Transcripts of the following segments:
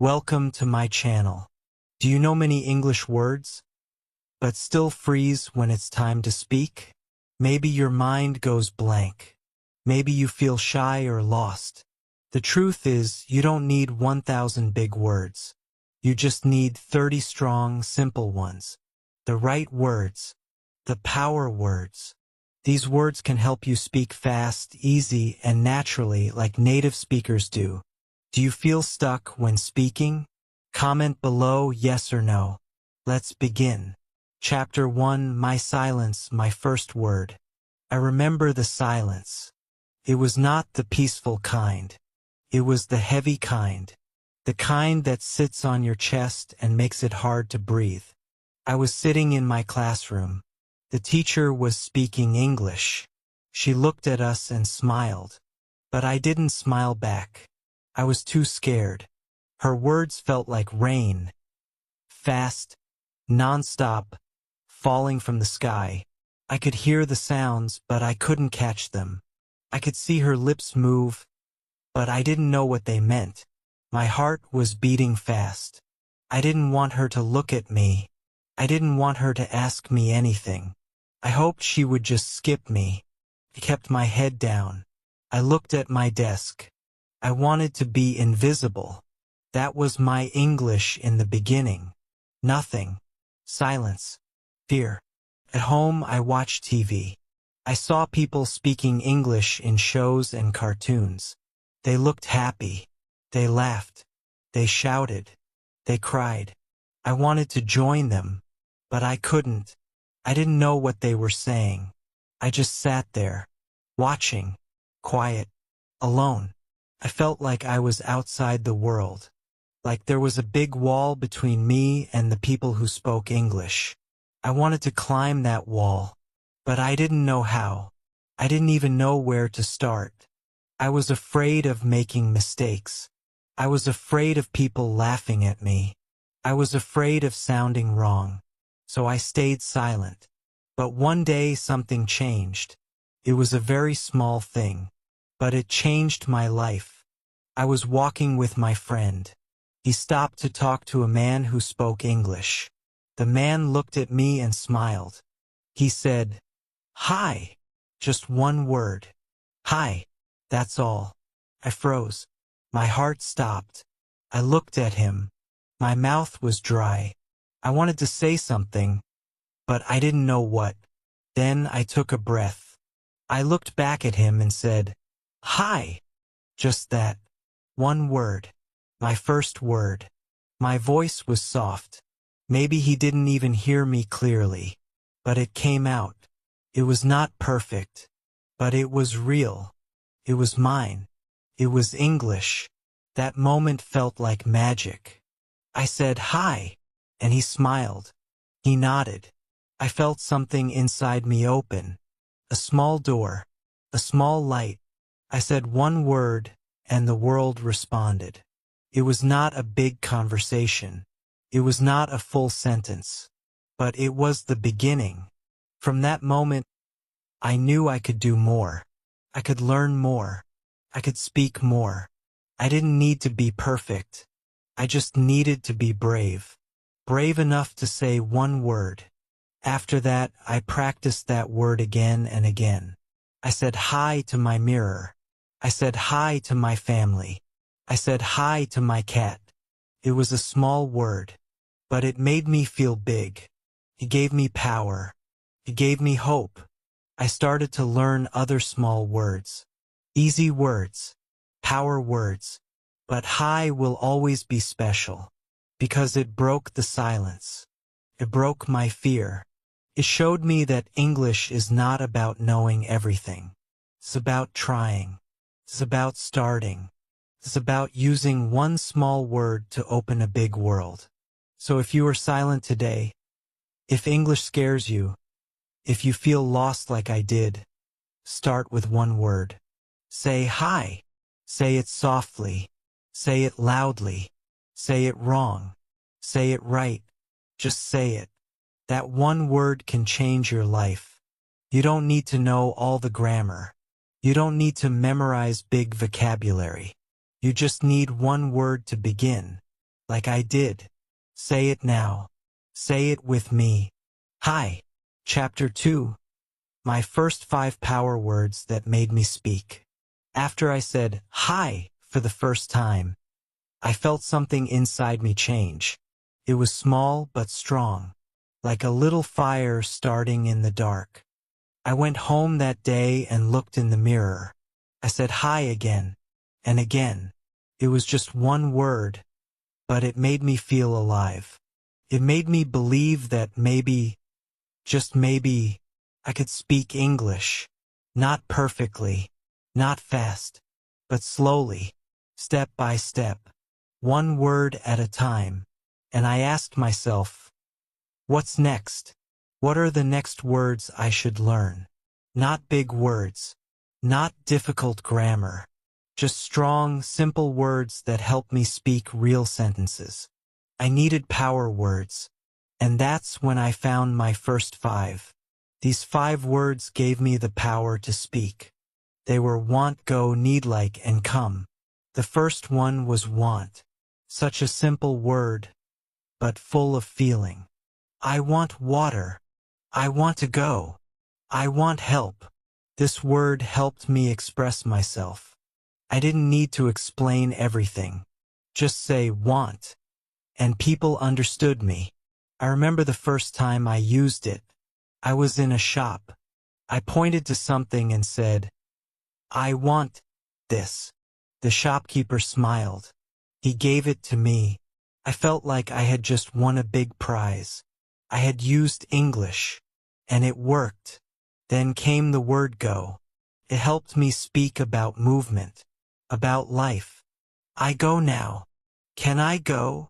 Welcome to my channel. Do you know many English words, but still freeze when it's time to speak? Maybe your mind goes blank. Maybe you feel shy or lost. The truth is, you don't need 1,000 big words. You just need 30 strong, simple ones. The right words. The power words. These words can help you speak fast, easy, and naturally like native speakers do. Do you feel stuck when speaking? Comment below yes or no. Let's begin. Chapter 1, My Silence, My First Word. I remember the silence. It was not the peaceful kind. It was the heavy kind. The kind that sits on your chest and makes it hard to breathe. I was sitting in my classroom. The teacher was speaking English. She looked at us and smiled. But I didn't smile back. I was too scared. Her words felt like rain. Fast, non-stop, falling from the sky. I could hear the sounds, but I couldn't catch them. I could see her lips move, but I didn't know what they meant. My heart was beating fast. I didn't want her to look at me. I didn't want her to ask me anything. I hoped she would just skip me. I kept my head down. I looked at my desk. I wanted to be invisible. That was my English in the beginning. Nothing. Silence. Fear. At home, I watched TV. I saw people speaking English in shows and cartoons. They looked happy. They laughed. They shouted. They cried. I wanted to join them, but I couldn't. I didn't know what they were saying. I just sat there, watching, quiet, alone. I felt like I was outside the world, like there was a big wall between me and the people who spoke English. I wanted to climb that wall, but I didn't know how. I didn't even know where to start. I was afraid of making mistakes. I was afraid of people laughing at me. I was afraid of sounding wrong. So I stayed silent. But one day something changed. It was a very small thing, but it changed my life. I was walking with my friend. He stopped to talk to a man who spoke English. The man looked at me and smiled. He said, "Hi." Just one word. Hi. That's all. I froze. My heart stopped. I looked at him. My mouth was dry. I wanted to say something, but I didn't know what. Then I took a breath. I looked back at him and said, "Hi." Just that. One word. My first word. My voice was soft. Maybe he didn't even hear me clearly. But it came out. It was not perfect. But it was real. It was mine. It was English. That moment felt like magic. I said, "Hi." And he smiled. He nodded. I felt something inside me open. A small door. A small light. I said one word, and the world responded. It was not a big conversation. It was not a full sentence. But it was the beginning. From that moment, I knew I could do more. I could learn more. I could speak more. I didn't need to be perfect. I just needed to be brave. Brave enough to say one word. After that, I practiced that word again and again. I said hi to my mirror. I said hi to my family. I said hi to my cat. It was a small word, but it made me feel big. It gave me power. It gave me hope. I started to learn other small words. Easy words. Power words. But hi will always be special. Because it broke the silence. It broke my fear. It showed me that English is not about knowing everything. It's about trying. It's about starting. It's about using one small word to open a big world. So if you are silent today, if English scares you, if you feel lost like I did, start with one word. Say hi. Say it softly. Say it loudly. Say it wrong. Say it right. Just say it. That one word can change your life. You don't need to know all the grammar. You don't need to memorize big vocabulary. You just need one word to begin. like I did. Say it now. Say it with me. Hi. Chapter 2. My first 5 power words that made me speak. After I said, hi, for the first time, I felt something inside me change. It was small but strong, like a little fire starting in the dark. I went home that day and looked in the mirror. I said hi again, and again. It was just one word, but it made me feel alive. It made me believe that maybe, just maybe, I could speak English. Not perfectly, not fast, but slowly, step by step, one word at a time. And I asked myself, what's next? What are the next words I should learn? Not big words, not difficult grammar, just strong, simple words that help me speak real sentences. I needed power words, and that's when I found my first 5. These 5 words gave me the power to speak. They were want, go, need, like, and come. The first one was want. Such a simple word, but full of feeling. I want water. I want to go. I want help. This word helped me express myself. I didn't need to explain everything. Just say want. And people understood me. I remember the first time I used it. I was in a shop. I pointed to something and said, I want this. The shopkeeper smiled. He gave it to me. I felt like I had just won a big prize. I had used English, and it worked. Then came the word go. It helped me speak about movement, about life. I go now. Can I go?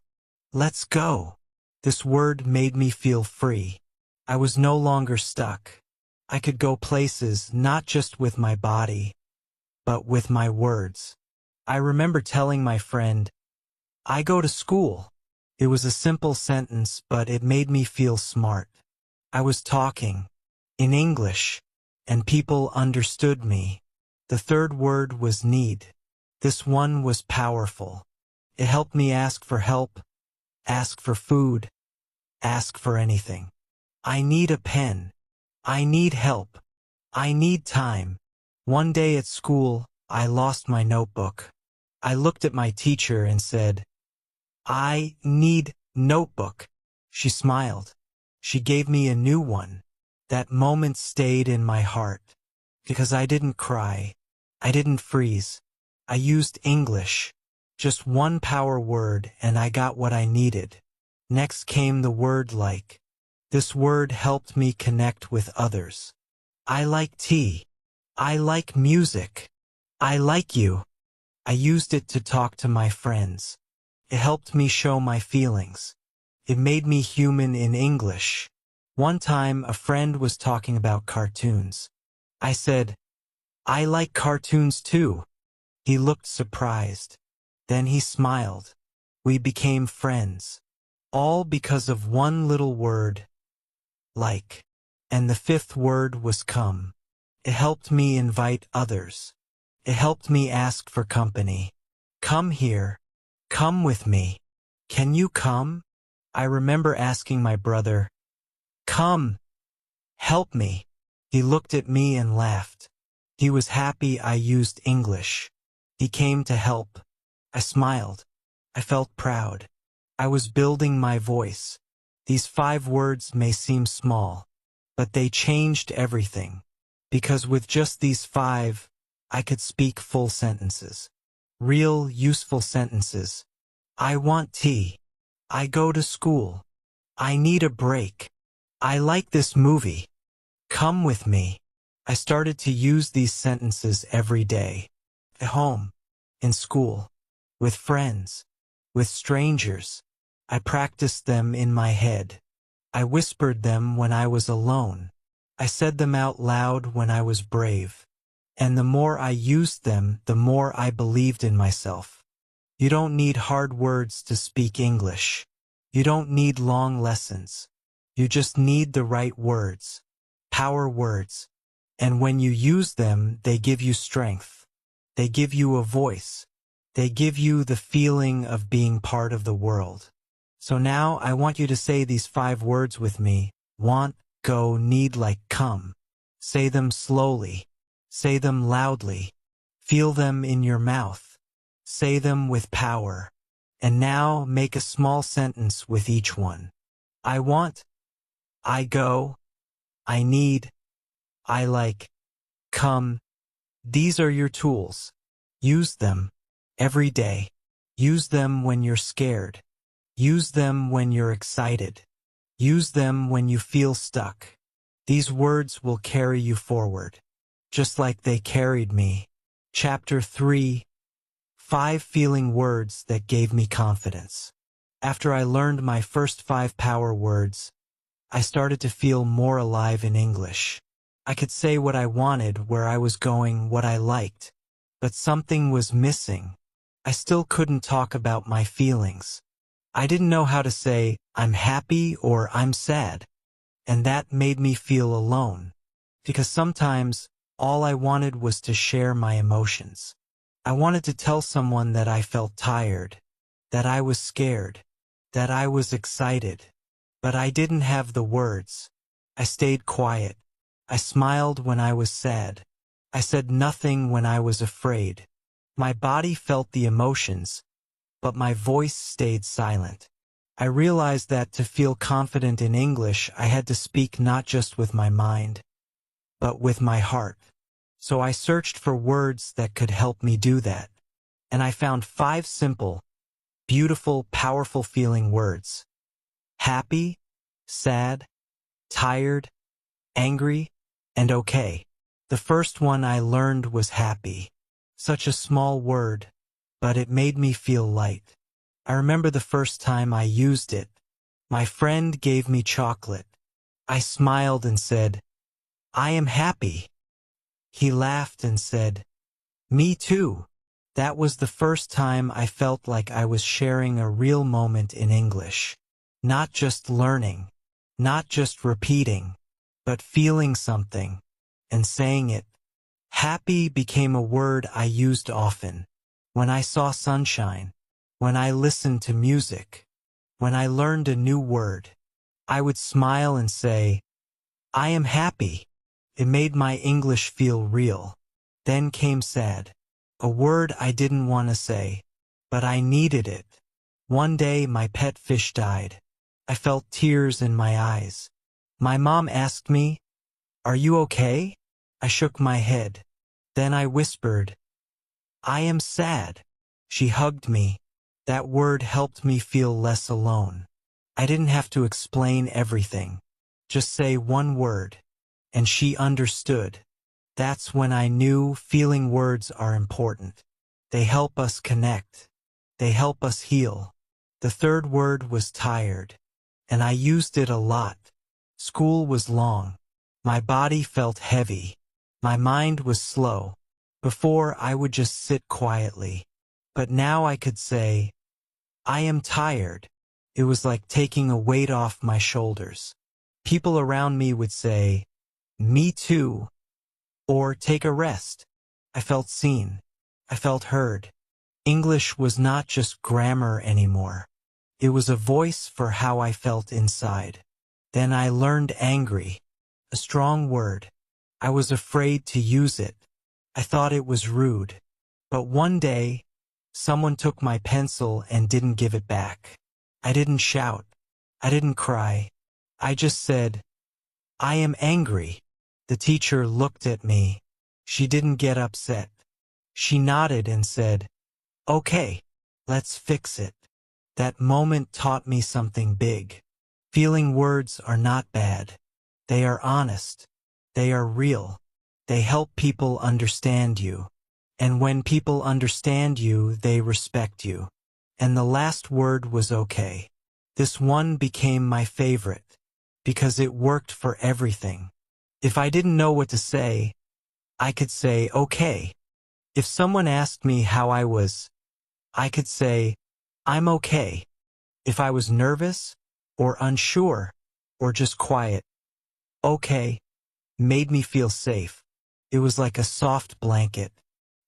Let's go. This word made me feel free. I was no longer stuck. I could go places not just with my body, but with my words. I remember telling my friend, I go to school. It was a simple sentence, but it made me feel smart. I was talking in English, and people understood me. The third word was need. This one was powerful. It helped me ask for help, ask for food, ask for anything. I need a pen. I need help. I need time. One day at school, I lost my notebook. I looked at my teacher and said, I need notebook. She smiled. She gave me a new one. That moment stayed in my heart. Because I didn't cry. I didn't freeze. I used English. Just one power word and I got what I needed. Next came the word like. This word helped me connect with others. I like tea. I like music. I like you. I used it to talk to my friends. It helped me show my feelings. It made me human in English. One time a friend was talking about cartoons. I said, I like cartoons too. He looked surprised. Then he smiled. We became friends. All because of one little word, like. And the 5th word was come. It helped me invite others. It helped me ask for company. Come here. Come with me. Can you come? I remember asking my brother, come. Help me. He looked at me and laughed. He was happy I used English. He came to help. I smiled. I felt proud. I was building my voice. These 5 words may seem small, but they changed everything. Because with just these 5, I could speak full sentences. Real, useful sentences. I want tea. I go to school. I need a break. I like this movie. Come with me. I started to use these sentences every day. At home, in school, with friends, with strangers. I practiced them in my head. I whispered them when I was alone. I said them out loud when I was brave. And the more I used them, the more I believed in myself. You don't need hard words to speak English. You don't need long lessons. You just need the right words. Power words. And when you use them, they give you strength. They give you a voice. They give you the feeling of being part of the world. So now I want you to say these 5 words with me. Want, go, need, like, come. Say them slowly. Say them loudly. Feel them in your mouth. Say them with power. And now make a small sentence with each one. I want, I go, I need, I like, come. These are your tools. Use them every day. Use them when you're scared. Use them when you're excited. Use them when you feel stuck. These words will carry you forward, just like they carried me. Chapter 3: 5 feeling words that gave me confidence. After I learned my first 5 power words, I started to feel more alive in English. I could say what I wanted, where I was going, what I liked. But something was missing. I still couldn't talk about my feelings. I didn't know how to say, I'm happy or I'm sad. And that made me feel alone. Because sometimes, all I wanted was to share my emotions. I wanted to tell someone that I felt tired, that I was scared, that I was excited. But I didn't have the words. I stayed quiet. I smiled when I was sad. I said nothing when I was afraid. My body felt the emotions, but my voice stayed silent. I realized that to feel confident in English, I had to speak not just with my mind, but with my heart. So I searched for words that could help me do that. And I found 5 simple, beautiful, powerful feeling words. Happy, sad, tired, angry, and okay. The first one I learned was happy. Such a small word, but it made me feel light. I remember the first time I used it. My friend gave me chocolate. I smiled and said, I am happy. He laughed and said, me too. That was the first time I felt like I was sharing a real moment in English. Not just learning, not just repeating, but feeling something and saying it. Happy became a word I used often. When I saw sunshine, when I listened to music, when I learned a new word, I would smile and say, I am happy. It made my English feel real. Then came sad, a word I didn't want to say, but I needed it. One day my pet fish died. I felt tears in my eyes. My mom asked me, are you okay? I shook my head. Then I whispered, I am sad. She hugged me. That word helped me feel less alone. I didn't have to explain everything. Just say one word. And she understood. That's when I knew feeling words are important. They help us connect. They help us heal. The third word was tired. And I used it a lot. School was long. My body felt heavy. My mind was slow. Before, I would just sit quietly. But now I could say, I am tired. It was like taking a weight off my shoulders. People around me would say, me too, or take a rest. I felt seen. I felt heard. English was not just grammar anymore. It was a voice for how I felt inside. Then I learned angry, a strong word. I was afraid to use it. I thought it was rude. But one day, someone took my pencil and didn't give it back. I didn't shout. I didn't cry. I just said, I am angry. The teacher looked at me. She didn't get upset. She nodded and said, okay, let's fix it. That moment taught me something big. Feeling words are not bad. They are honest. They are real. They help people understand you. And when people understand you, they respect you. And the last word was okay. This one became my favorite, because it worked for everything. If I didn't know what to say, I could say, okay. If someone asked me how I was, I could say, I'm okay. If I was nervous, or unsure, or just quiet, okay, made me feel safe. It was like a soft blanket,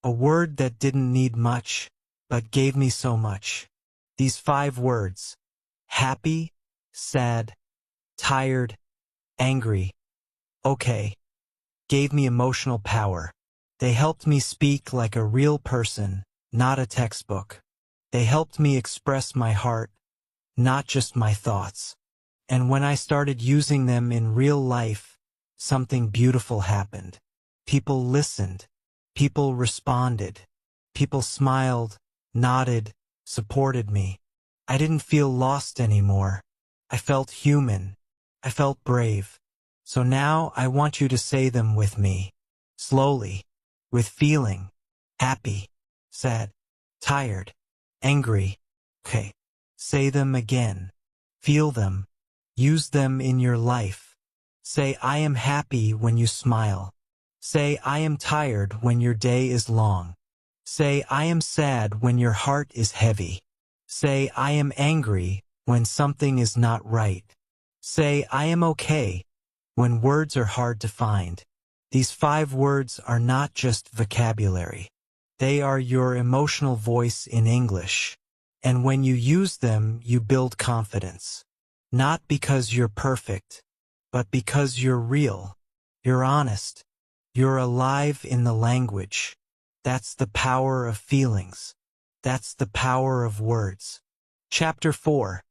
a word that didn't need much, but gave me so much. These 5 words: happy, sad, tired, angry, okay, gave me emotional power. They helped me speak like a real person, not a textbook. They helped me express my heart, not just my thoughts. And when I started using them in real life, something beautiful happened. People listened. People responded. People smiled, nodded, supported me. I didn't feel lost anymore. I felt human. I felt brave. So now I want you to say them with me. Slowly. With feeling. Happy. Sad. Tired. Angry. Okay. Say them again. Feel them. Use them in your life. Say, I am happy when you smile. Say, I am tired when your day is long. Say, I am sad when your heart is heavy. Say, I am angry when something is not right. Say, I am okay when words are hard to find. These 5 words are not just vocabulary. They are your emotional voice in English. And when you use them, you build confidence. Not because you're perfect, but because you're real. You're honest. You're alive in the language. That's the power of feelings. That's the power of words. Chapter 4.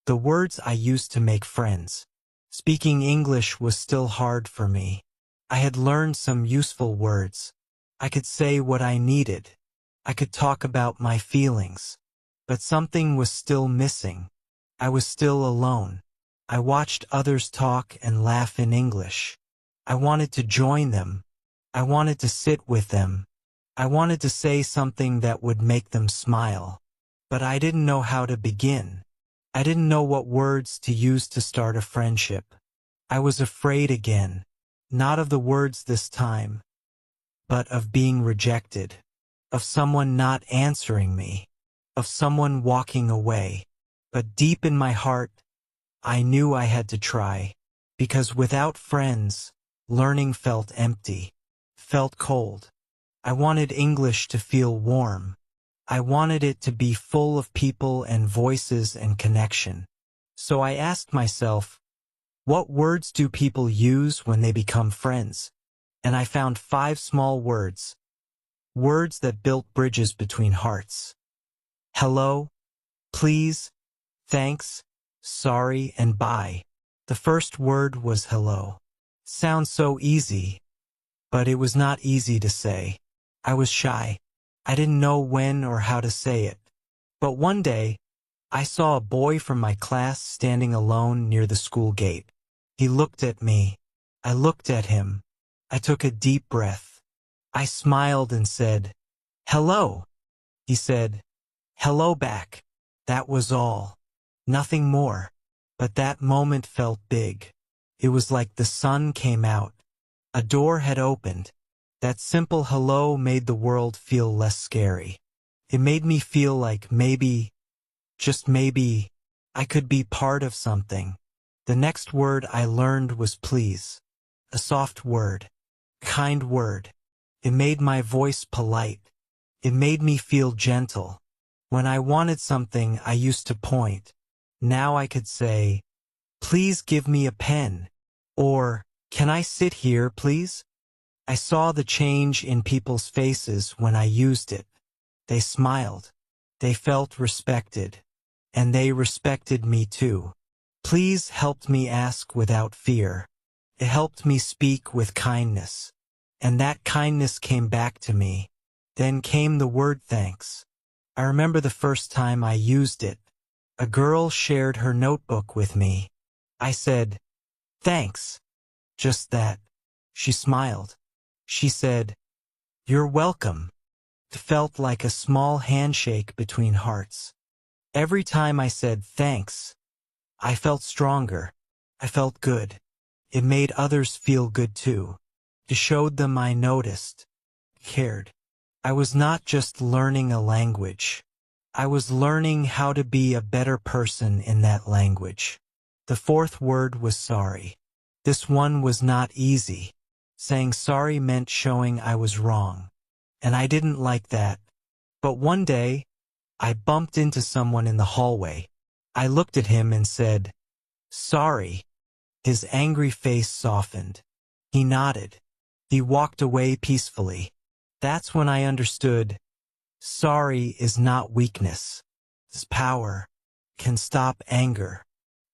The words I used to make friends. Speaking English was still hard for me. I had learned some useful words. I could say what I needed. I could talk about my feelings. But something was still missing. I was still alone. I watched others talk and laugh in English. I wanted to join them. I wanted to sit with them. I wanted to say something that would make them smile. But I didn't know how to begin. I didn't know what words to use to start a friendship. I was afraid again. Not of the words this time, but of being rejected. Of someone not answering me. Of someone walking away. But deep in my heart, I knew I had to try. Because without friends, learning felt empty. Felt cold. I wanted English to feel warm. I wanted it to be full of people and voices and connection. So I asked myself, what words do people use when they become friends? And I found 5 small words. Words that built bridges between hearts. Hello, please, thanks, sorry, and bye. The first word was hello. Sounds so easy, but it was not easy to say. I was shy. I didn't know when or how to say it. But one day, I saw a boy from my class standing alone near the school gate. He looked at me. I looked at him. I took a deep breath. I smiled and said, "Hello." He said, "Hello back." That was all. Nothing more. But that moment felt big. It was like the sun came out. A door had opened. That simple hello made the world feel less scary. It made me feel like maybe, just maybe, I could be part of something. The next word I learned was please. A soft word. Kind word. It made my voice polite. It made me feel gentle. When I wanted something, I used to point. Now I could say, "Please give me a pen." Or, "Can I sit here, please?" I saw the change in people's faces when I used it. They smiled. They felt respected. And they respected me too. Please helped me ask without fear. It helped me speak with kindness. And that kindness came back to me. Then came the word thanks. I remember the first time I used it. A girl shared her notebook with me. I said, "Thanks." Just that. She smiled. She said, "You're welcome." It felt like a small handshake between hearts. Every time I said thanks, I felt stronger. I felt good. It made others feel good too. It showed them I noticed, cared. I was not just learning a language. I was learning how to be a better person in that language. The fourth word was sorry. This one was not easy. Saying sorry meant showing I was wrong. And I didn't like that. But one day, I bumped into someone in the hallway. I looked at him and said, "Sorry." His angry face softened. He nodded. He walked away peacefully. That's when I understood. Sorry is not weakness. It's power. Can stop anger.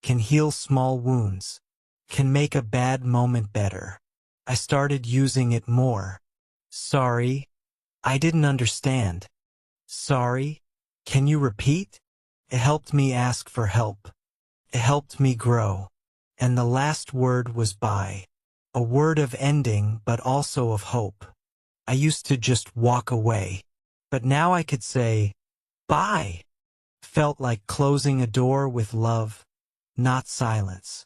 Can heal small wounds. Can make a bad moment better. I started using it more. Sorry. I didn't understand. Sorry. Can you repeat? It helped me ask for help. It helped me grow. And the last word was bye. A word of ending, but also of hope. I used to just walk away. But now I could say, bye. Felt like closing a door with love, not silence.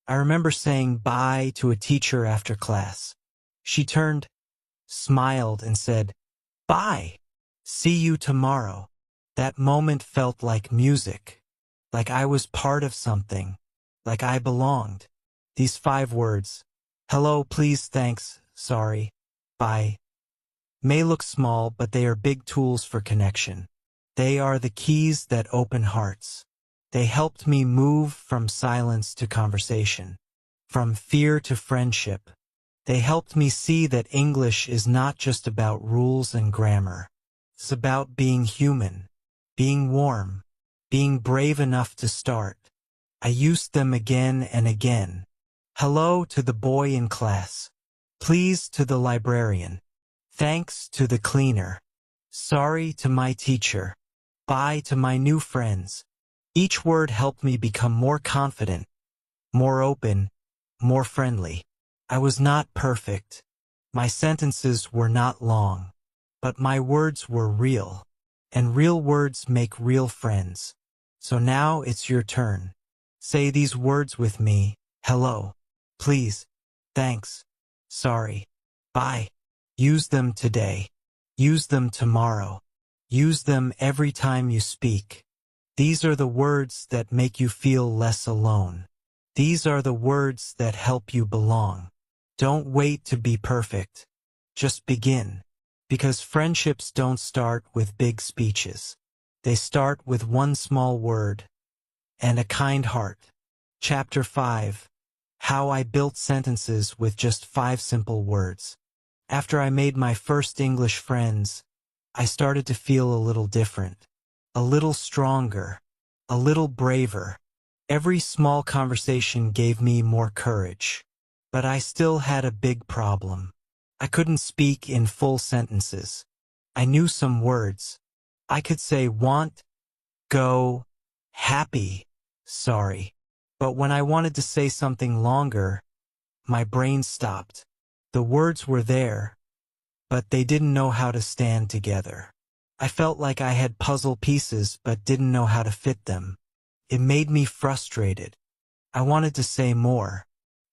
I remember saying bye to a teacher after class. She turned, smiled, and said, "Bye. See you tomorrow." That moment felt like music, like I was part of something, like I belonged. These 5 words, hello, please, thanks, sorry, bye, may look small, but they are big tools for connection. They are the keys that open hearts. They helped me move from silence to conversation, from fear to friendship. They helped me see that English is not just about rules and grammar. It's about being human, being warm, being brave enough to start. I used them again and again. Hello to the boy in class. Please to the librarian. Thanks to the cleaner. Sorry to my teacher. Bye to my new friends. Each word helped me become more confident, more open, more friendly. I was not perfect. My sentences were not long. But my words were real. And real words make real friends. So now it's your turn. Say these words with me. Hello. Please. Thanks. Sorry. Bye. Use them today. Use them tomorrow. Use them every time you speak. These are the words that make you feel less alone. These are the words that help you belong. Don't wait to be perfect. Just begin. Because friendships don't start with big speeches. They start with one small word and a kind heart. Chapter 5. How I built sentences with just 5 simple words. After I made my first English friends, I started to feel a little different, a little stronger, a little braver. Every small conversation gave me more courage. But I still had a big problem. I couldn't speak in full sentences. I knew some words. I could say want, go, happy, sorry. But when I wanted to say something longer, my brain stopped. The words were there, but they didn't know how to stand together. I felt like I had puzzle pieces but didn't know how to fit them. It made me frustrated. I wanted to say more.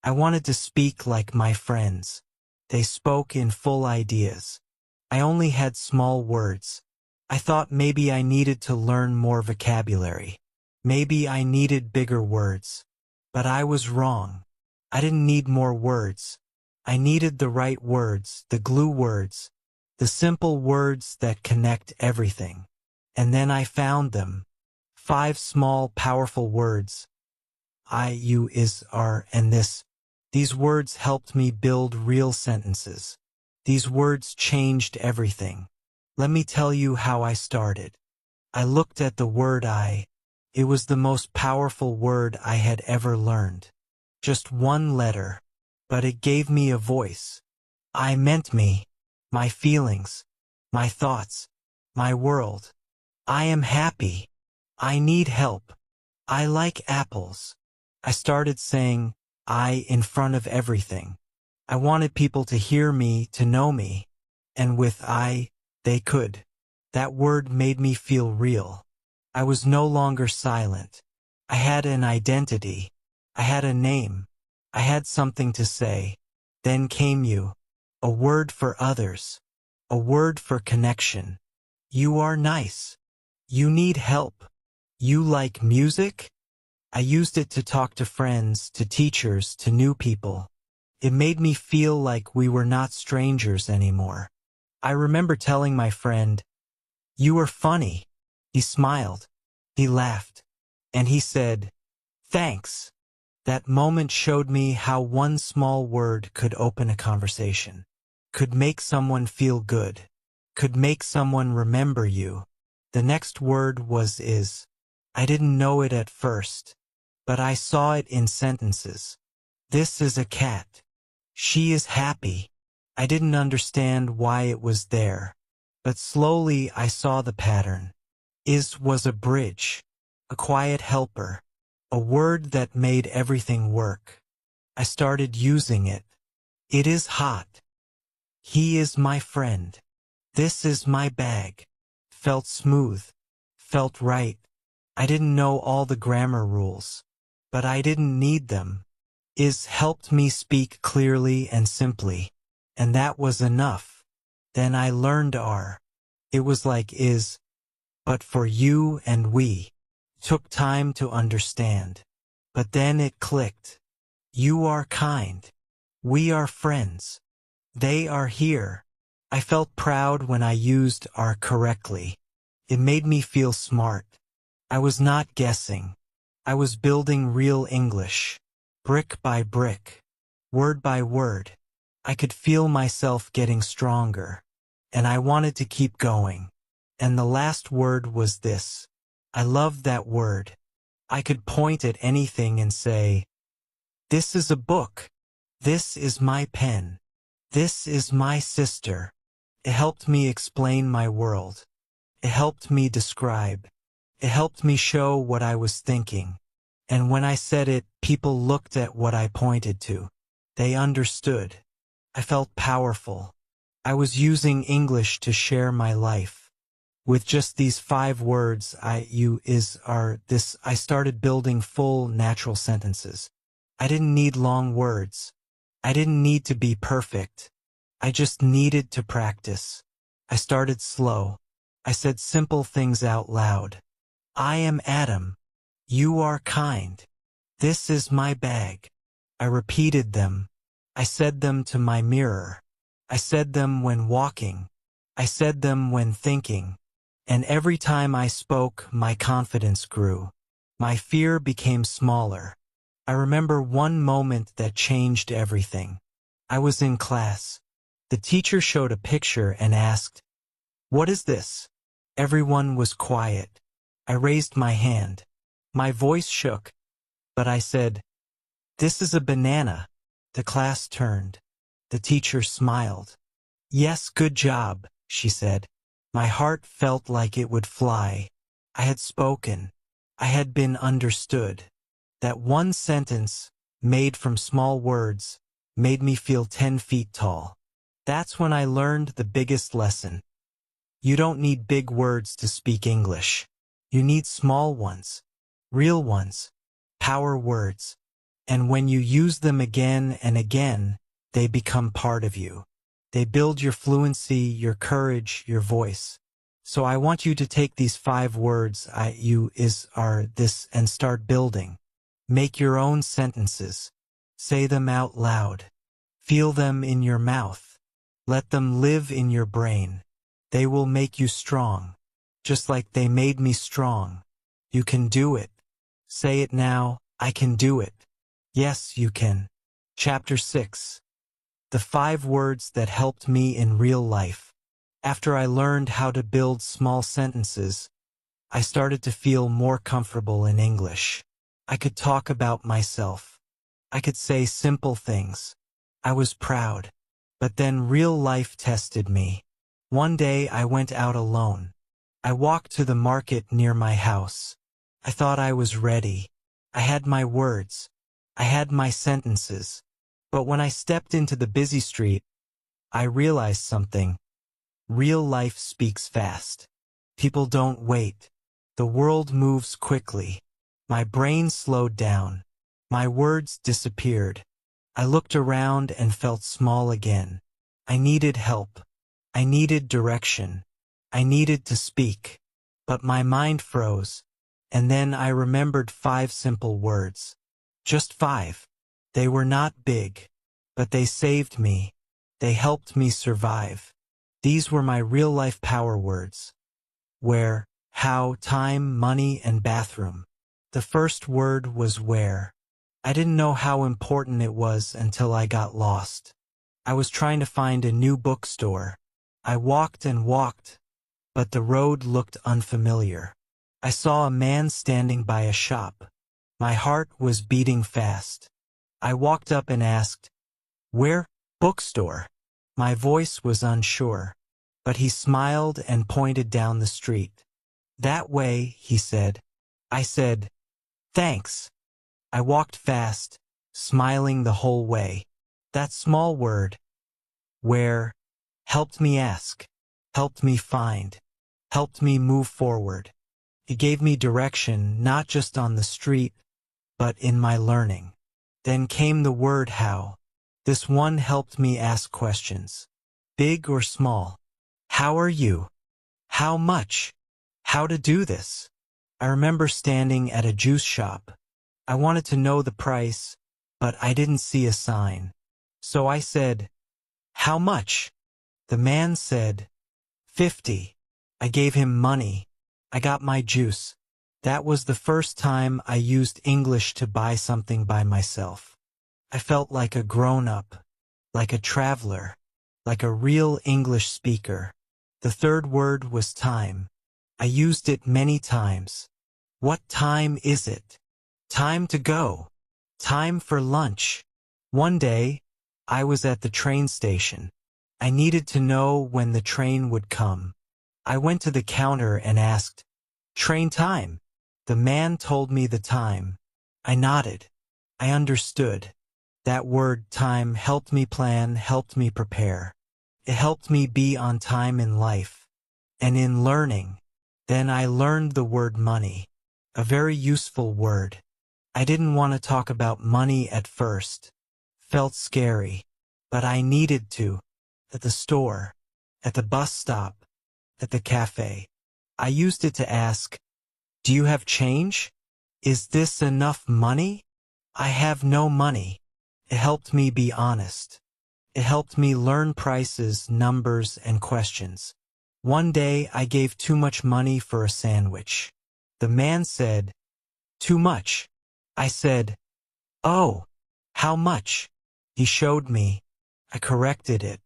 I wanted to speak like my friends. They spoke in full ideas. I only had small words. I thought maybe I needed to learn more vocabulary. Maybe I needed bigger words. But I was wrong. I didn't need more words. I needed the right words, the glue words, the simple words that connect everything. And then I found them. 5 small, powerful words. I, you, is, are, and this. These words helped me build real sentences. These words changed everything. Let me tell you how I started. I looked at the word I. It was the most powerful word I had ever learned. Just one letter. But it gave me a voice. I meant me, my feelings, my thoughts, my world. I am happy. I need help. I like apples. I started saying I in front of everything. I wanted people to hear me, to know me. And with I, they could. That word made me feel real. I was no longer silent. I had an identity. I had a name. I had something to say. Then came you. A word for others. A word for connection. You are nice. You need help. You like music? I used it to talk to friends, to teachers, to new people. It made me feel like we were not strangers anymore. I remember telling my friend, You were funny. He smiled. He laughed. And he said, thanks. That moment showed me how one small word could open a conversation, could make someone feel good, could make someone remember you. The next word was is. I didn't know it at first, but I saw it in sentences. This is a cat. She is happy. I didn't understand why it was there, but slowly I saw the pattern. Is was a bridge, a quiet helper, a word that made everything work. I started using it. It is hot. He is my friend. This is my bag. Felt smooth. Felt right. I didn't know all the grammar rules, but I didn't need them. Is helped me speak clearly and simply, and that was enough. Then I learned are. It was like is, but for you and we. Took time to understand. But then it clicked. You are kind. We are friends. They are here. I felt proud when I used are correctly. It made me feel smart. I was not guessing. I was building real English. Brick by brick. Word by word. I could feel myself getting stronger. And I wanted to keep going. And the last word was this. I loved that word. I could point at anything and say, this is a book. This is my pen. This is my sister. It helped me explain my world. It helped me describe. It helped me show what I was thinking. And when I said it, people looked at what I pointed to. They understood. I felt powerful. I was using English to share my life. With just these 5 words, I, you, is, are, this, I started building full, natural sentences. I didn't need long words. I didn't need to be perfect. I just needed to practice. I started slow. I said simple things out loud. I am Adam. You are kind. This is my bag. I repeated them. I said them to my mirror. I said them when walking. I said them when thinking. And every time I spoke, my confidence grew. My fear became smaller. I remember one moment that changed everything. I was in class. The teacher showed a picture and asked, what is this? Everyone was quiet. I raised my hand. My voice shook, but I said, this is a banana. The class turned. The teacher smiled. Yes, good job, she said. My heart felt like it would fly. I had spoken. I had been understood. That one sentence, made from small words, made me feel 10 feet tall. That's when I learned the biggest lesson. You don't need big words to speak English. You need small ones, real ones, power words. And when you use them again and again, they become part of you. They build your fluency, your courage, your voice. So I want you to take these 5 words, I, you, is, are, this, and start building. Make your own sentences. Say them out loud. Feel them in your mouth. Let them live in your brain. They will make you strong. Just like they made me strong. You can do it. Say it now, I can do it. Yes, you can. Chapter 6. The 5 words that helped me in real life. After I learned how to build small sentences, I started to feel more comfortable in English. I could talk about myself. I could say simple things. I was proud. But then real life tested me. One day I went out alone. I walked to the market near my house. I thought I was ready. I had my words. I had my sentences. But when I stepped into the busy street, I realized something. Real life speaks fast. People don't wait. The world moves quickly. My brain slowed down. My words disappeared. I looked around and felt small again. I needed help. I needed direction. I needed to speak. But my mind froze. And then I remembered 5 simple words. Just 5. They were not big, but they saved me. They helped me survive. These were my real-life power words. where, how, time, money, and bathroom. The first word was where. I didn't know how important it was until I got lost. I was trying to find a new bookstore. I walked and walked, but the road looked unfamiliar. I saw a man standing by a shop. My heart was beating fast. I walked up and asked, "Where? Bookstore?" My voice was unsure, but he smiled and pointed down the street. "That way," he said. I said, "Thanks." I walked fast, smiling the whole way. That small word, where, helped me ask, helped me find, helped me move forward. It gave me direction not just on the street, but in my learning. Then came the word how. This one helped me ask questions, big or small. How are you? How much? How to do this? I remember standing at a juice shop. I wanted to know the price, but I didn't see a sign. So I said, "How much?" The man said, "50. I gave him money. I got my juice. That was the first time I used English to buy something by myself. I felt like a grown-up, like a traveler, like a real English speaker. The third word was time. I used it many times. What time is it? Time to go. Time for lunch. One day, I was at the train station. I needed to know when the train would come. I went to the counter and asked, "Train time?" The man told me the time. I nodded. I understood. That word time helped me plan, helped me prepare. It helped me be on time in life. And in learning, then I learned the word money, a very useful word. I didn't want to talk about money at first. Felt scary. But I needed to. At the store, at the bus stop, at the cafe. I used it to ask, "Do you have change? Is this enough money? I have no money." It helped me be honest. It helped me learn prices, numbers, and questions. One day I gave too much money for a sandwich. The man said, "Too much." I said, "Oh, how much?" He showed me. I corrected it.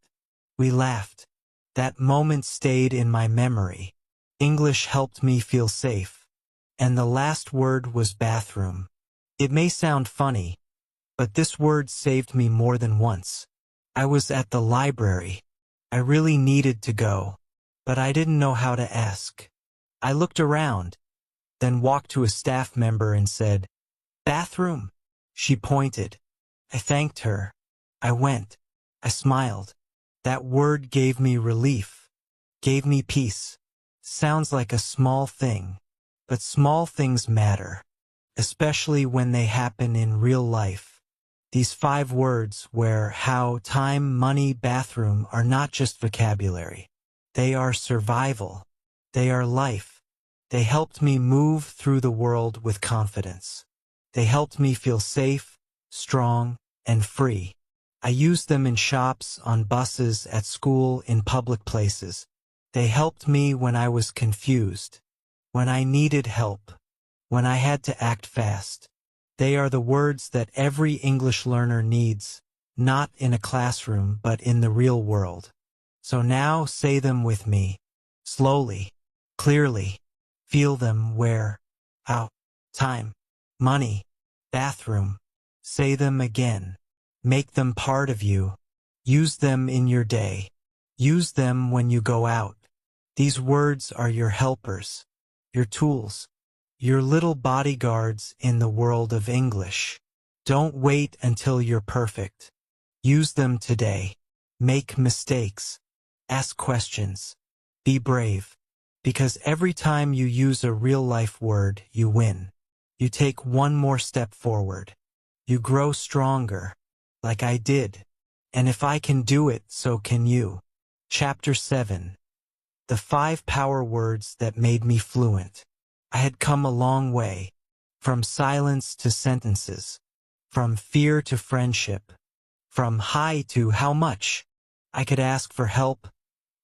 We laughed. That moment stayed in my memory. English helped me feel safe. And the last word was bathroom. It may sound funny, but this word saved me more than once. I was at the library. I really needed to go, but I didn't know how to ask. I looked around, then walked to a staff member and said, "Bathroom?" She pointed. I thanked her. I went. I smiled. That word gave me relief, gave me peace. Sounds like a small thing, but small things matter, especially when they happen in real life. These 5 words where, how, time, money, bathroom are not just vocabulary. They are survival. They are life. They helped me move through the world with confidence. They helped me feel safe, strong, and free. I used them in shops, on buses, at school, in public places. They helped me when I was confused, when I needed help, when I had to act fast. They are the words that every English learner needs, not in a classroom but in the real world. So now say them with me, slowly, clearly. Feel them where, how, time, money, bathroom. Say them again. Make them part of you. Use them in your day. Use them when you go out. These words are your helpers, your tools, your little bodyguards in the world of English. Don't wait until you're perfect. Use them today. Make mistakes. Ask questions. Be brave. Because every time you use a real-life word, you win. You take one more step forward. You grow stronger, like I did. And if I can do it, so can you. Chapter 7. The 5 power words that made me fluent. I had come a long way. From silence to sentences. From fear to friendship. From hi to how much. I could ask for help,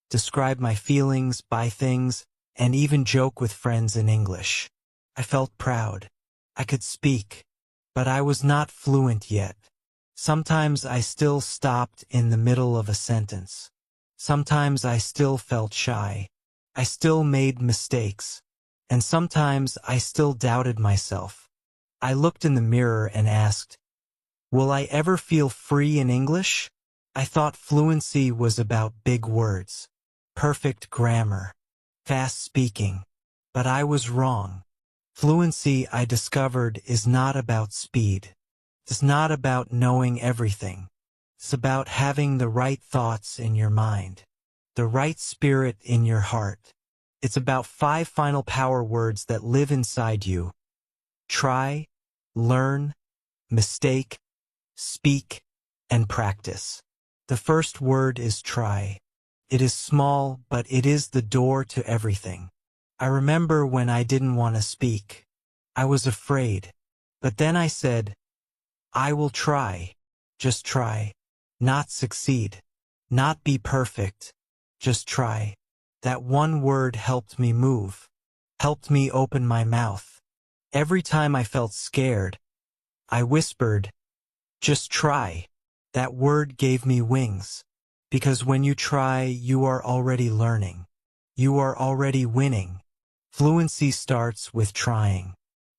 describe my feelings, buy things, and even joke with friends in English. I felt proud. I could speak, but I was not fluent yet. Sometimes I still stopped in the middle of a sentence. Sometimes I still felt shy. I still made mistakes. And sometimes I still doubted myself. I looked in the mirror and asked, will I ever feel free in English? I thought fluency was about big words, perfect grammar, fast speaking. But I was wrong. Fluency, I discovered, is not about speed. It's not about knowing everything. It's about having the right thoughts in your mind, the right spirit in your heart. It's about 5 final power words that live inside you. Try, learn, mistake, speak, and practice. The first word is try. It is small, but it is the door to everything. I remember when I didn't want to speak. I was afraid. But then I said, I will try. Just try. Not succeed. Not be perfect. Just try. That one word helped me move. Helped me open my mouth. Every time I felt scared, I whispered, just try. That word gave me wings. Because when you try, you are already learning. You are already winning. Fluency starts with trying.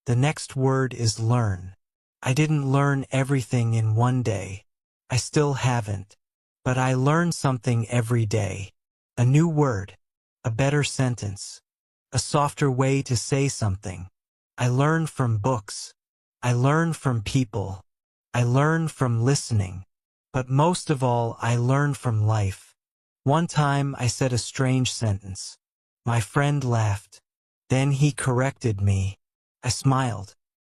The next word is learn. I didn't learn everything in one day. I still haven't. But I learn something every day. A new word. A better sentence. A softer way to say something. I learn from books. I learn from people. I learn from listening. But most of all, I learn from life. One time I said a strange sentence. My friend laughed. Then he corrected me. I smiled.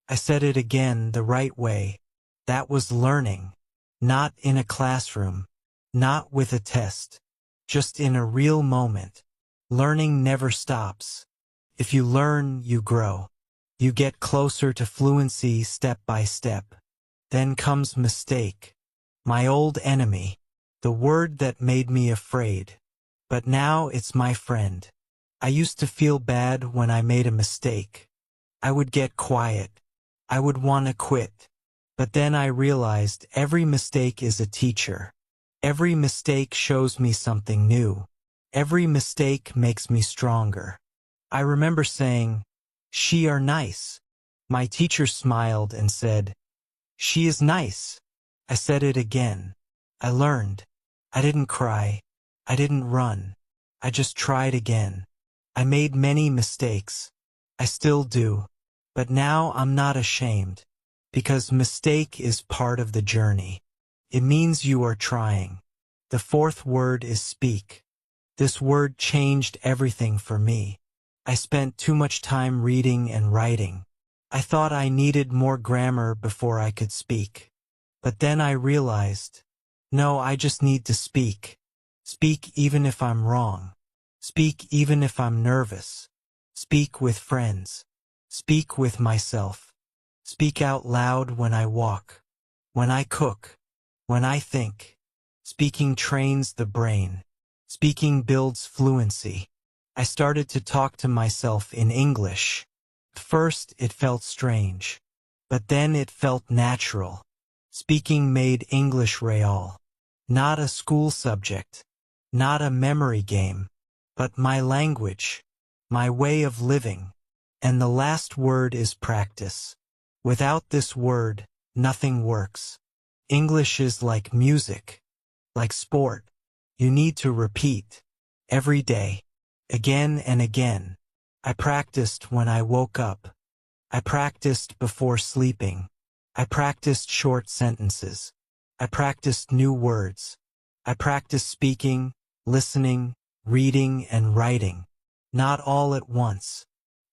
I said it again the right way. That was learning. Not in a classroom. Not with a test. Just in a real moment. Learning never stops. If you learn, you grow. You get closer to fluency step by step. Then comes mistake. My old enemy. The word that made me afraid. But now it's my friend. I used to feel bad when I made a mistake. I would get quiet. I would want to quit. But then I realized every mistake is a teacher. Every mistake shows me something new. Every mistake makes me stronger. I remember saying, "She are nice." My teacher smiled and said, "She is nice." I said it again. I learned. I didn't cry. I didn't run. I just tried again. I made many mistakes. I still do. But now I'm not ashamed. Because mistake is part of the journey. It means you are trying. The fourth word is speak. This word changed everything for me. I spent too much time reading and writing. I thought I needed more grammar before I could speak. But then I realized, no, I just need to speak. Speak even if I'm wrong. Speak even if I'm nervous. Speak with friends. Speak with myself. Speak out loud when I walk. When I cook. When I think. Speaking trains the brain. Speaking builds fluency. I started to talk to myself in English. At first it felt strange. But then it felt natural. Speaking made English real. Not a school subject. Not a memory game. But my language. My way of living. And the last word is practice. Without this word, nothing works. English is like music. Like sport. You need to repeat. Every day. Again and again. I practiced when I woke up. I practiced before sleeping. I practiced short sentences. I practiced new words. I practiced speaking, listening, reading, and writing. Not all at once.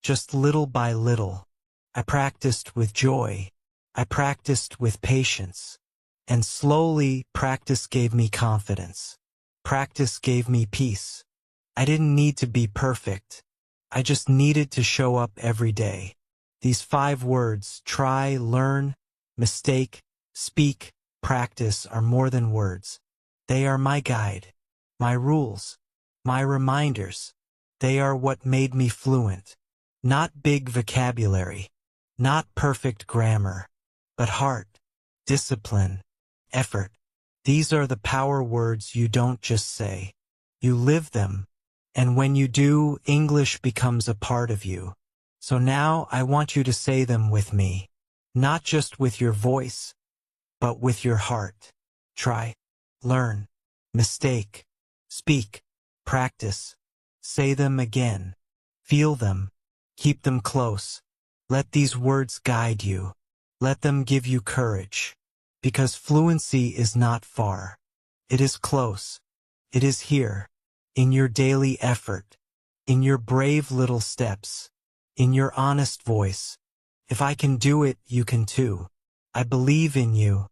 Just little by little. I practiced with joy. I practiced with patience. And slowly, practice gave me confidence. Practice gave me peace. I didn't need to be perfect. I just needed to show up every day. These 5 words, try, learn, mistake, speak, practice, are more than words. They are my guide, my rules, my reminders. They are what made me fluent. Not big vocabulary, not perfect grammar, but heart, discipline, effort. These are the power words you don't just say. You live them. And when you do, English becomes a part of you. So now I want you to say them with me. Not just with your voice, but with your heart. Try, learn, mistake, speak, practice. Say them again. Feel them. Keep them close. Let these words guide you. Let them give you courage. Because fluency is not far. It is close. It is here. In your daily effort. In your brave little steps. In your honest voice. If I can do it, you can too. I believe in you.